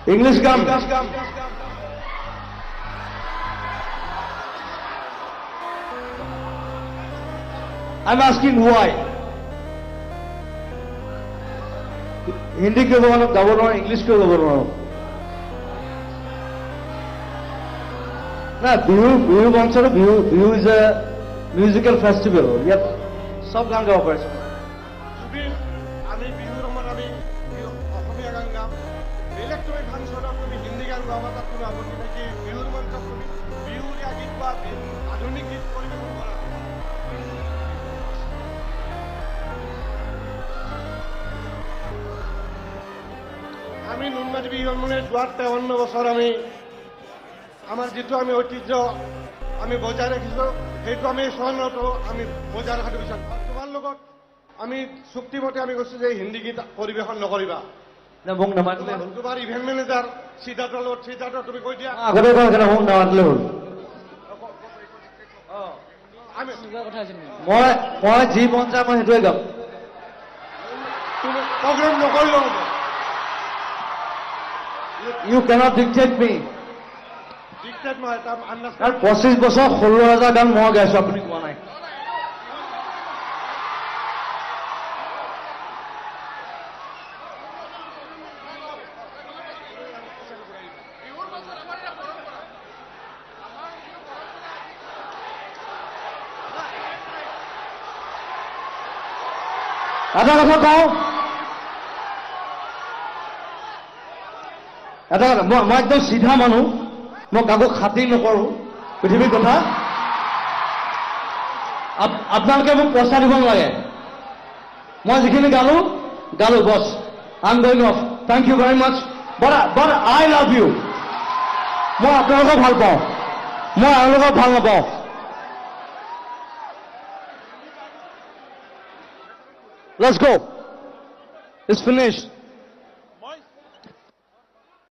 English গান I'm asking why. Hindi क्यों गाब নোৱাৰো English क्यों गाब নোৱাৰো না বিহু মঞ্চৰ Bihu is a musical festival ইয়াত সব গান গাব পাৰিছো আমি বিহুৰ সময়ত আমি অসমীয়া গান গাম বেলেগ তুমি ফাংচনত তুমি হিন্দী গান গাবা তাত কোনো আপত্তি নাই কি বিহুৰ মঞ্চত তুমি বিহুৰীয়া গীত বা আধুনিক গীত পৰিৱেশন কৰা আমি নুনমাটি বিহুৰ মানে যোৱা 53 বছৰ আমি আমাৰ যিটো আমি ঐতিহ্য আমি বজাই ৰাখিছোঁ সেইটো আমি স্বৰ্ণত আমি বজাই ৰখাটো বিচাৰোঁ তোমাৰ লগত আমি চুক্তিমতে আমি কৈছোঁ যে হিন্দী গীত পৰিৱেশন নকৰিবা মোক নামাতিলে তোমাৰ ইভেন্ট মেনেজাৰ সিদ্ধাৰ্থৰ লগত সিদ্ধাৰ্থ তুমি কৈ দিয়া আগতে কোৱা মোক নামাতিলে হ'ল মই যি মন যায় মই সেইটোৱে গাম তুমি প্ৰগ্ৰেম নকৰিলেও হ'ব You cannot dictate me. Dictate নহয় এটা আন্দাজ কাৰণ 25 বছৰ 16,000 গান মই গাইছো আপুনি কোৱা নাই এটা কথা কওঁ এটা কথা মই একদম চিধা মানুহ মই কাকো খাতিৰ নকৰোঁ পৃথিৱীৰ কথা আপোনালোকে মোক পইচা দিব নালাগে মই যিখিনি গালো বছ I am going off thank you very much but I love you মই আপোনালোকক ভাল পাওঁ মই আপোনালোকক ভাল নাপাওঁ Let's go. It's finished.